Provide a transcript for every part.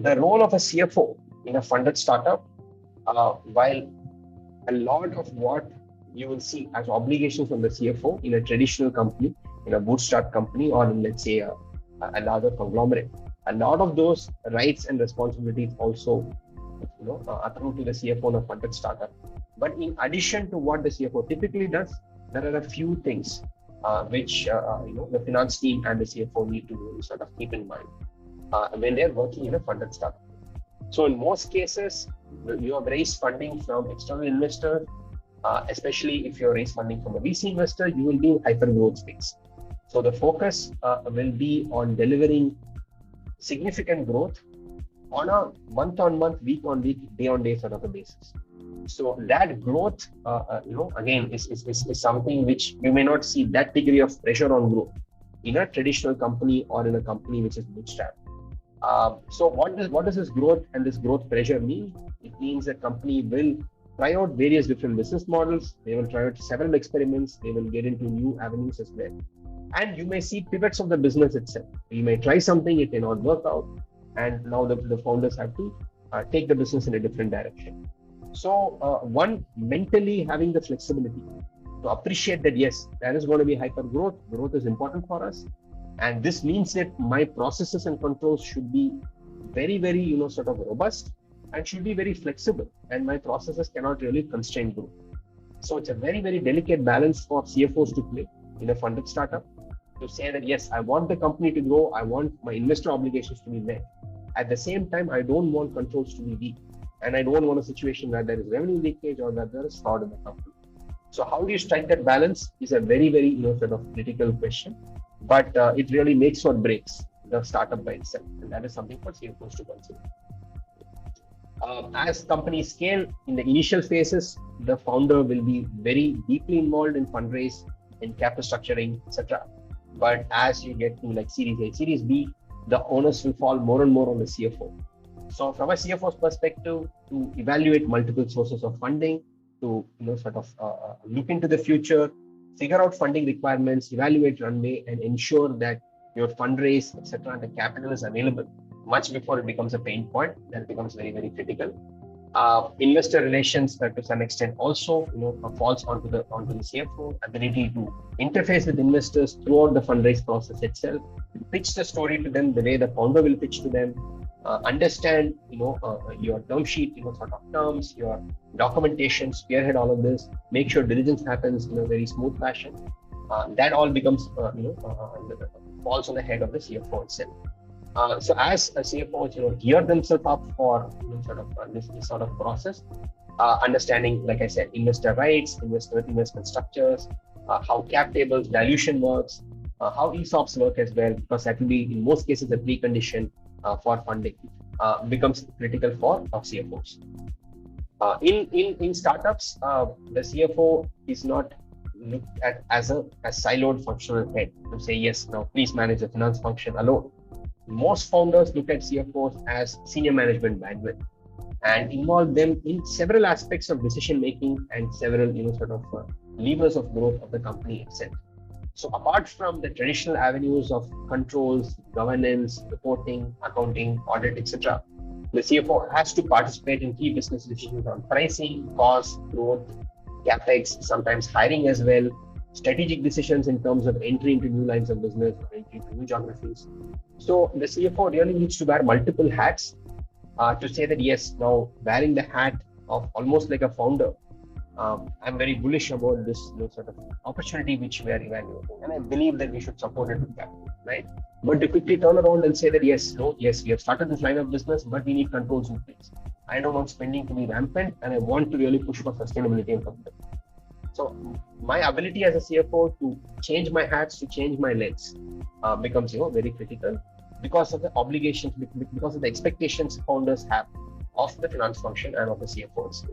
the role of a CFO in a funded startup, while a lot of what you will see as obligations from the CFO in a traditional company, in a bootstrap company, or in, let's say, a larger conglomerate, a lot of those rights and responsibilities also, accrue to the CFO in a funded startup. But in addition to what the CFO typically does, there are a few things which the finance team and the CFO need to sort of keep in mind when they're working in a funded startup. So in most cases, you have raised funding from external investors, especially if you raise funding from a VC investor, you will be in hyper growth space. So the focus will be on delivering significant growth on a month-on-month, week-on-week, day-on-day sort of a basis. So that growth, again, is something which you may not see that degree of pressure on growth in a traditional company or in a company which is bootstrapped. So what does this growth and this growth pressure mean? It means that company will try out various different business models. They will try out several experiments. They will get into new avenues as well. And you may see pivots of the business itself. You may try something, it may not work out. And now the founders have to take the business in a different direction. So one, mentally having the flexibility to appreciate that, yes, there is going to be hyper growth. Growth is important for us. And this means that my processes and controls should be very, very, sort of robust and should be very flexible. And my processes cannot really constrain growth. So it's a very, very delicate balance for CFOs to play in a funded startup to say that, yes, I want the company to grow. I want my investor obligations to be met. At the same time, I don't want controls to be weak. And I don't want a situation where there is revenue leakage or that there is fraud in the company. So how do you strike that balance is a very, very, sort of critical question. But it really makes or breaks the startup by itself. And that is something for CFOs to consider. As companies scale, in the initial phases, the founder will be very deeply involved in fundraise, in capital structuring, etc. But as you get to like Series A, Series B, the onus will fall more and more on the CFO. So from a CFO's perspective, to evaluate multiple sources of funding, to sort of look into the future, figure out funding requirements, evaluate runway, and ensure that your fundraise, etc., and the capital is available much before it becomes a pain point. That becomes very, very critical. Investor relations, to some extent, also falls onto the CFO. Ability to interface with investors throughout the fundraise process itself, pitch the story to them the way the founder will pitch to them. Understand your term sheet, sort of terms, your documentation, spearhead all of this, make sure diligence happens in a very smooth fashion. That all becomes falls on the head of the CFO itself. So as a CFO, gear themselves up for this sort of process, understanding, like I said, investor rights, investment structures, how cap tables, dilution works, how ESOPs work as well, because that will be in most cases a precondition for funding, becomes critical for CFOs. In startups, the CFO is not looked at as a siloed functional head to say, yes, now please manage the finance function alone. Most founders look at CFOs as senior management bandwidth and involve them in several aspects of decision making and several levers of growth of the company itself. So apart from the traditional avenues of controls, governance, reporting, accounting, audit, etc., the CFO has to participate in key business decisions on pricing, cost, growth, capex, sometimes hiring as well, strategic decisions in terms of entry into new lines of business or entry into new geographies. So the CFO really needs to wear multiple hats to say that, yes, now wearing the hat of almost like a founder, I'm very bullish about this sort of opportunity which we are evaluating, and I believe that we should support it with capital, right? But to quickly turn around and say that, yes, we have started this line of business, but we need controls in place. I don't want spending to be rampant, and I want to really push for sustainability and profitability. So my ability as a CFO to change my hats, to change my lens, becomes very critical because of the obligations, because of the expectations founders have of the finance function and of the CFOs.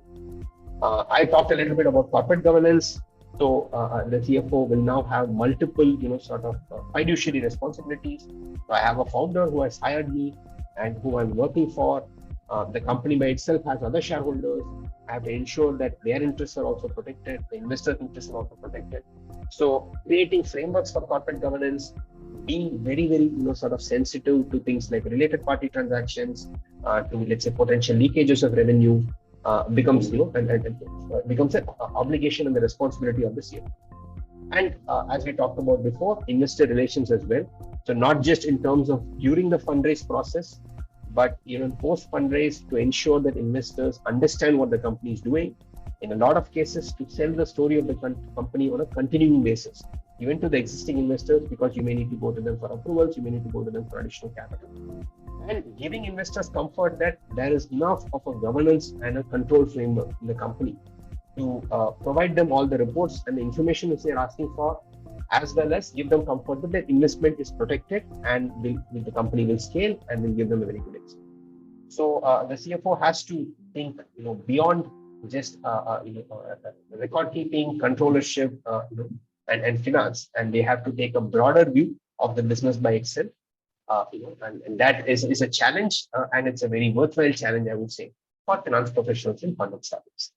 I talked a little bit about corporate governance. So the CFO will now have multiple, fiduciary responsibilities. So I have a founder who has hired me and who I'm working for. The company by itself has other shareholders. I have to ensure that their interests are also protected, the investors' interests are also protected. So creating frameworks for corporate governance, being very, very, sort of sensitive to things like related party transactions, to, let's say, potential leakages of revenue, becomes, becomes an obligation and the responsibility of the CFO. And as we talked about before, investor relations as well. So not just in terms of during the fundraise process, but post fundraise, to ensure that investors understand what the company is doing. In a lot of cases, to sell the story of the company on a continuing basis, even to the existing investors, because you may need to go to them for approvals, you may need to go to them for additional capital. And giving investors comfort that there is enough of a governance and a control framework in the company to provide them all the reports and the information which they are asking for, as well as give them comfort that their investment is protected and the company will scale and will give them a very good exit. So the CFO has to think, beyond just record keeping, controllership, and finance, and they have to take a broader view of the business by itself. And that is a challenge, and it's a very worthwhile challenge, I would say, for finance professionals in fund and startups.